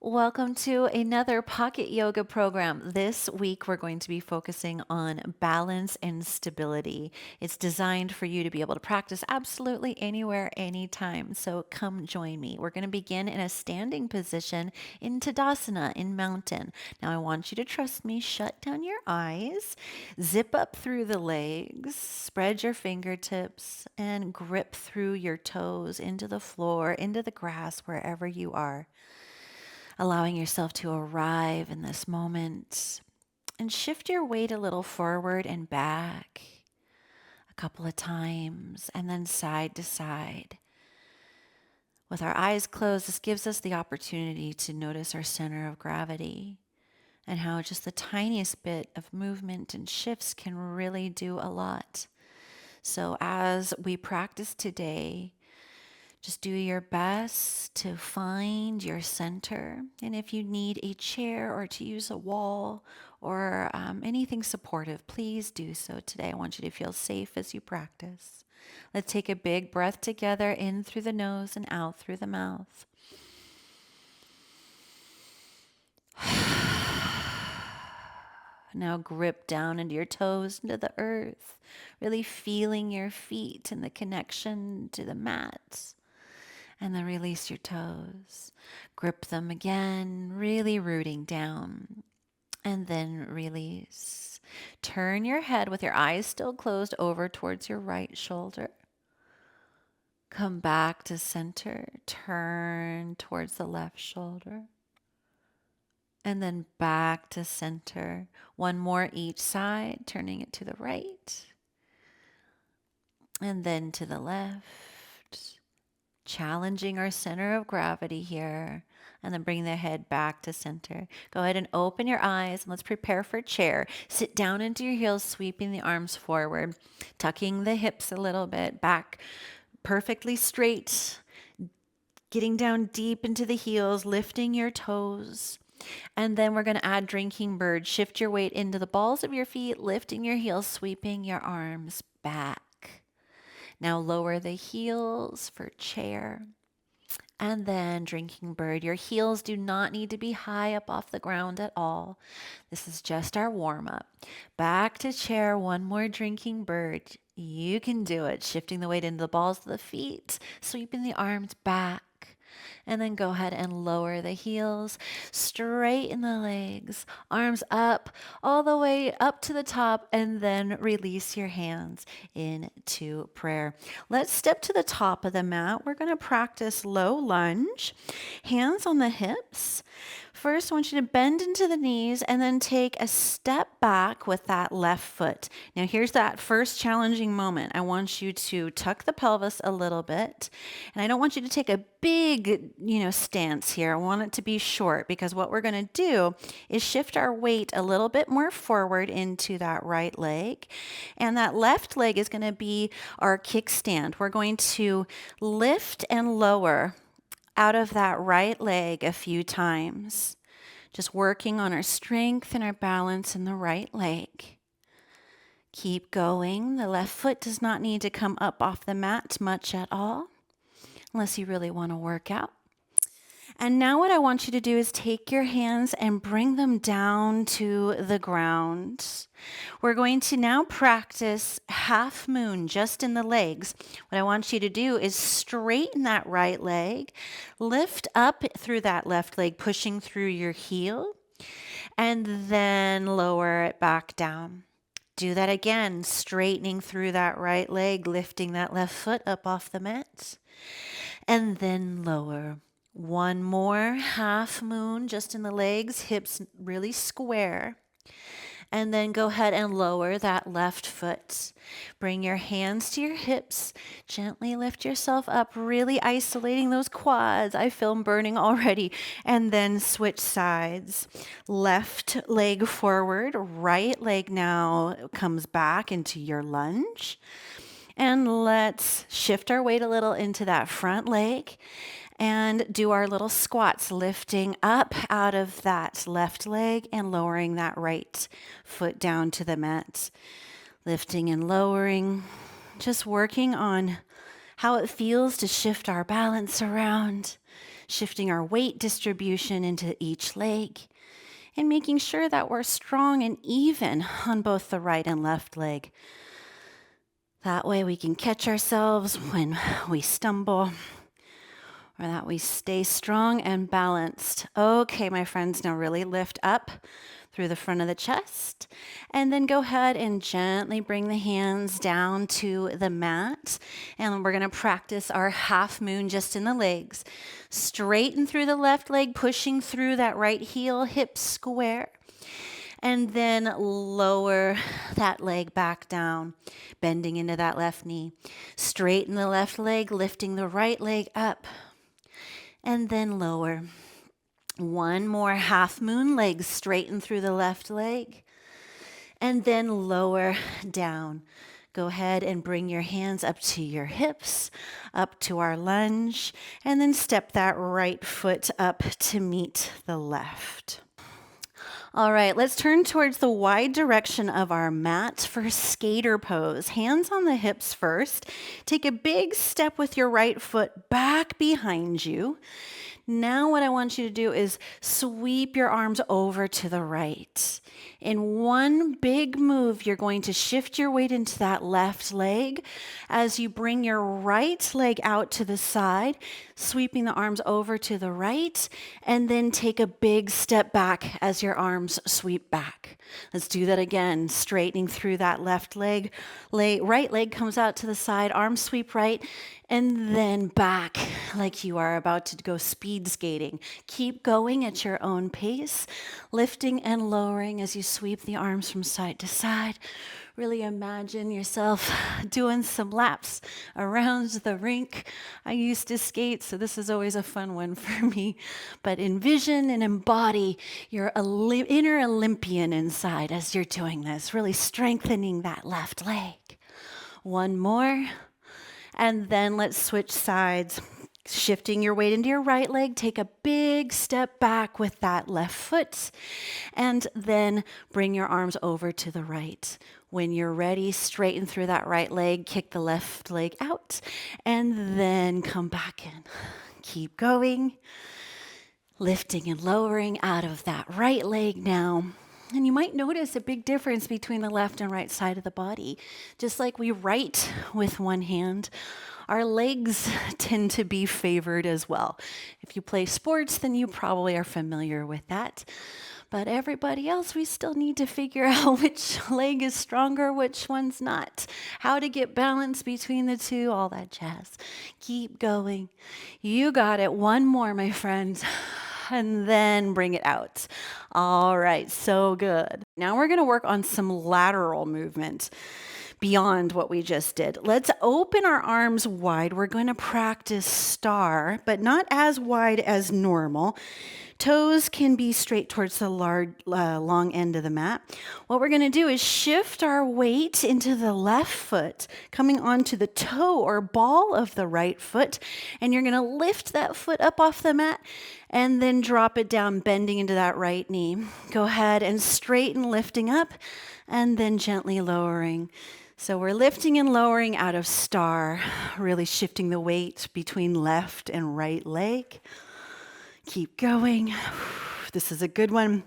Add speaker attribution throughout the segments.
Speaker 1: Welcome to another pocket yoga program. This week, we're going to be focusing on balance and stability. It's designed for you to be able to practice absolutely anywhere, anytime. So come join me. We're going to begin in a standing position in Tadasana, in mountain. Now, I want you to trust me. Shut down your eyes, zip up through the legs, spread your fingertips, and grip through your toes into the floor, into the grass, wherever you are, allowing yourself to arrive in this moment and shift your weight a little forward and back a couple of times and then side to side. With our eyes closed, this gives us the opportunity to notice our center of gravity and how just the tiniest bit of movement and shifts can really do a lot. So as we practice today, just do your best to find your center. And if you need a chair or to use a wall or anything supportive, please do so today. I want you to feel safe as you practice. Let's take a big breath together in through the nose and out through the mouth. Now grip down into your toes, into the earth, really feeling your feet and the connection to the mat. And then release your toes. Grip them again, really rooting down. And then release. Turn your head with your eyes still closed over towards your right shoulder. Come back to center. Turn towards the left shoulder. And then back to center. One more each side, turning it to the right. And then to the left. Challenging our center of gravity here, and then bring the head back to center. Go ahead and open your eyes, and let's prepare for chair. Sit down into your heels, sweeping the arms forward, tucking the hips a little bit back, perfectly straight, getting down deep into the heels, lifting your toes. And then we're going to add drinking bird. Shift your weight into the balls of your feet, lifting your heels, sweeping your arms back. Now lower the heels for chair. And then drinking bird. Your heels do not need to be high up off the ground at all. This is just our warm up. Back to chair. One more drinking bird. You can do it. Shifting the weight into the balls of the feet, sweeping the arms back. And then go ahead and lower the heels, straighten the legs, arms up, all the way up to the top, and then release your hands into prayer. Let's step to the top of the mat. We're going to practice low lunge, hands on the hips. First, I want you to bend into the knees and then take a step back with that left foot. Now, here's that first challenging moment. I want you to tuck the pelvis a little bit, and I don't want you to take a big, stance here. I want it to be short because what we're going to do is shift our weight a little bit more forward into that right leg, and that left leg is going to be our kickstand. We're going to lift and lower out of that right leg a few times, just working on our strength and our balance in the right leg. Keep going. The left foot does not need to come up off the mat much at all, unless you really want to work out. And now what I want you to do is take your hands and bring them down to the ground. We're going to now practice half moon just in the legs. What I want you to do is straighten that right leg, lift up through that left leg, pushing through your heel, and then lower it back down. Do that again, straightening through that right leg, lifting that left foot up off the mat, and then lower. One more half moon just in the legs, hips really square. And then go ahead and lower that left foot. Bring your hands to your hips. Gently lift yourself up, really isolating those quads. I feel them burning already. And then switch sides. Left leg forward, right leg now comes back into your lunge. And let's shift our weight a little into that front leg and do our little squats, lifting up out of that left leg and lowering that right foot down to the mat. Lifting and lowering, just working on how it feels to shift our balance around, shifting our weight distribution into each leg, and making sure that we're strong and even on both the right and left leg. That way we can catch ourselves when we stumble, or that we stay strong and balanced. Okay, my friends, now really lift up through the front of the chest, and then go ahead and gently bring the hands down to the mat, and we're going to practice our half moon just in the legs. Straighten through the left leg, pushing through that right heel, hips square, and then lower that leg back down, bending into that left knee. Straighten the left leg, lifting the right leg up, and then lower. One more half moon, legs straighten through the left leg, and then lower down. Go ahead and bring your hands up to your hips, up to our lunge, and then step that right foot up to meet the left. All right, let's turn towards the wide direction of our mat for skater pose. Hands on the hips first. Take a big step with your right foot back behind you. Now what I want you to do is sweep your arms over to the right. In one big move, you're going to shift your weight into that left leg as you bring your right leg out to the side, sweeping the arms over to the right, and then take a big step back as your arms sweep back. Let's do that again, straightening through that left leg. Right leg comes out to the side, arms sweep right, and then back like you are about to go speed skating. Keep going at your own pace, lifting and lowering as you sweep the arms from side to side. Really imagine yourself doing some laps around the rink. I used to skate, so this is always a fun one for me. But envision and embody your inner Olympian inside as you're doing this, really strengthening that left leg. One more. And then let's switch sides. Shifting your weight into your right leg, take a big step back with that left foot, and then bring your arms over to the right. When you're ready, straighten through that right leg, kick the left leg out, and then come back in. Keep going, lifting and lowering out of that right leg now. And you might notice a big difference between the left and right side of the body. Just like we write with one hand, our legs tend to be favored as well. If you play sports, then you probably are familiar with that. But everybody else, we still need to figure out which leg is stronger, which one's not, how to get balance between the two, all that jazz. Keep going. You got it. One more, my friends. And then bring it out. All right, so good. Now we're going to work on some lateral movement beyond what we just did. Let's open our arms wide. We're going to practice star, but not as wide as normal. Toes can be straight towards the long end of the mat. What we're going to do is shift our weight into the left foot, coming onto the toe or ball of the right foot, and you're going to lift that foot up off the mat and then drop it down, bending into that right knee. Go ahead and straighten, lifting up, and then gently lowering. So we're lifting and lowering out of star, really shifting the weight between left and right leg. Keep going. This is a good one.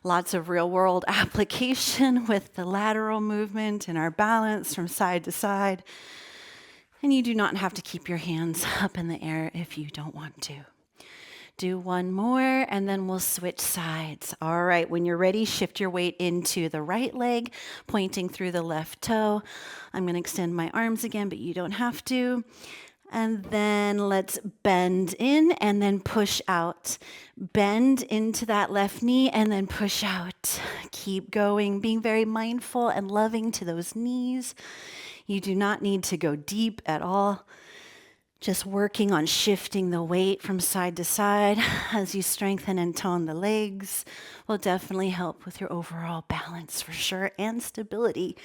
Speaker 1: Lots of real world application with the lateral movement and our balance from side to side. And you do not have to keep your hands up in the air if you don't want to. Do one more and then we'll switch sides. All right, when you're ready, shift your weight into the right leg, pointing through the left toe. I'm going to extend my arms again, but you don't have to. And then let's bend in and then push out. Bend into that left knee and then push out. Keep going, being very mindful and loving to those knees. You do not need to go deep at all. Just working on shifting the weight from side to side as you strengthen and tone the legs will definitely help with your overall balance for sure and stability.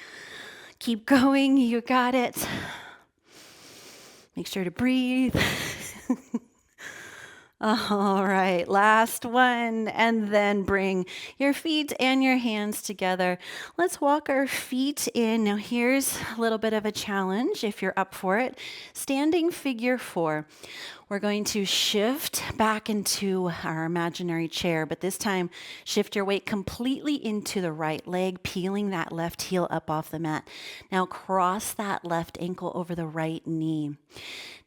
Speaker 1: Keep going, you got it. Make sure to breathe. All right, last one, and then bring your feet and your hands together. Let's walk our feet in. Now here's a little bit of a challenge if you're up for it. Standing figure 4. We're going to shift back into our imaginary chair, but this time shift your weight completely into the right leg, peeling that left heel up off the mat. Now cross that left ankle over the right knee.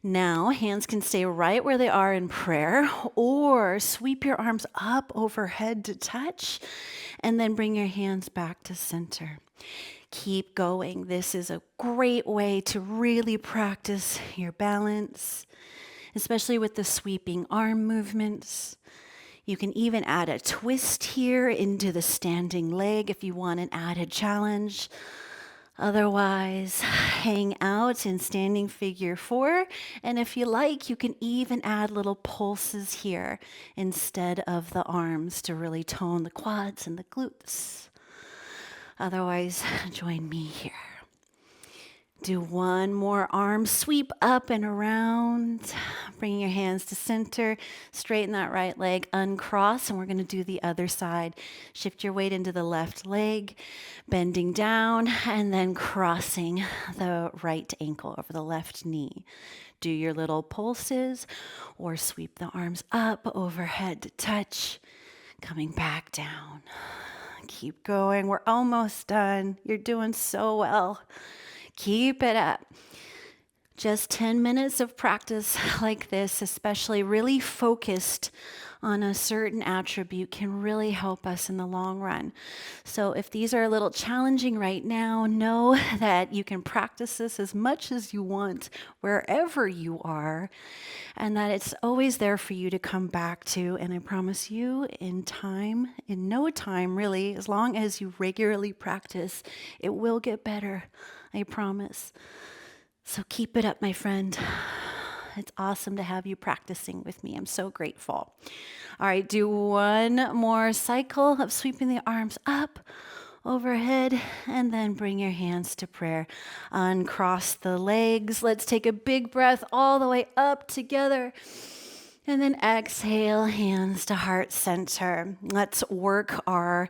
Speaker 1: Now hands can stay right where they are in prayer, or sweep your arms up overhead to touch, and then bring your hands back to center. Keep going. This is a great way to really practice your balance, especially with the sweeping arm movements. You can even add a twist here into the standing leg if you want an added challenge. Otherwise, hang out in standing figure 4. And if you like, you can even add little pulses here instead of the arms to really tone the quads and the glutes. Otherwise, join me here. Do one more arm sweep up and around. Bring your hands to center. Straighten that right leg, uncross, and we're going to do the other side. Shift your weight into the left leg, bending down, and then crossing the right ankle over the left knee. Do your little pulses, or sweep the arms up overhead to touch, coming back down. Keep going. We're almost done. You're doing so well. Keep it up. Just 10 minutes of practice like this, especially really focused on a certain attribute, can really help us in the long run. So if these are a little challenging right now, know that you can practice this as much as you want wherever you are, and that it's always there for you to come back to. And I promise you, in no time really, as long as you regularly practice, it will get better. I promise. So keep it up, my friend. It's awesome to have you practicing with me. I'm so grateful. All right, do one more cycle of sweeping the arms up, overhead, and then bring your hands to prayer. Uncross the legs. Let's take a big breath all the way up together. And then exhale, hands to heart center. Let's work our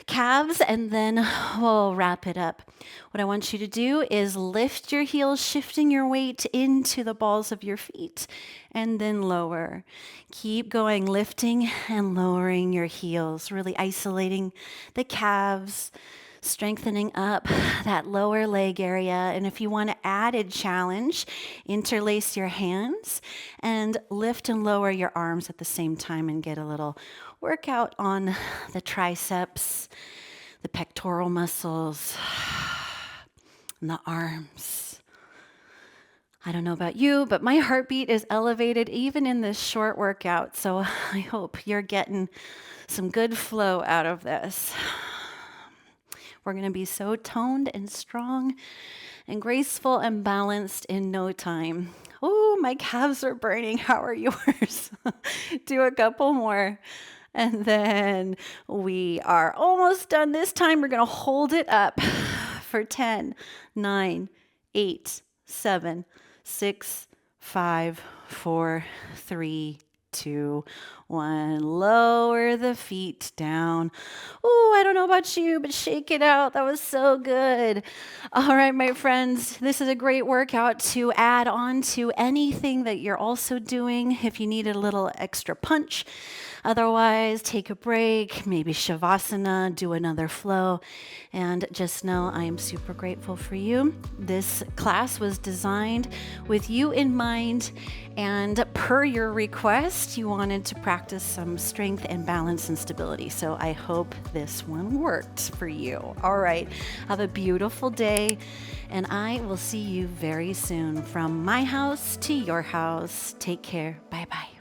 Speaker 1: calves and then we'll wrap it up. What I want you to do is lift your heels, shifting your weight into the balls of your feet, and then lower. Keep going, lifting and lowering your heels, really isolating the calves, strengthening up that lower leg area. And if you want an added challenge, interlace your hands and lift and lower your arms at the same time and get a little workout on the triceps, the pectoral muscles, and the arms. I don't know about you, but my heartbeat is elevated even in this short workout. So I hope you're getting some good flow out of this. We're going to be so toned and strong and graceful and balanced in no time. Oh, my calves are burning. How are yours? Do a couple more. And then we are almost done. This time we're going to hold it up for 10, 9, 8, 7, 6, 5, 4, 3, 2, 1. Lower the feet down. Oh, I don't know about you, but shake it out. That was so good. All right, my friends, this is a great workout to add on to anything that you're also doing if you need a little extra punch. Otherwise, take a break, maybe Shavasana, do another flow, and just know I am super grateful for you. This class was designed with you in mind, and per your request, you wanted to practice some strength and balance and stability. So I hope this one worked for you. All right, have a beautiful day, and I will see you very soon from my house to your house. Take care. Bye-bye.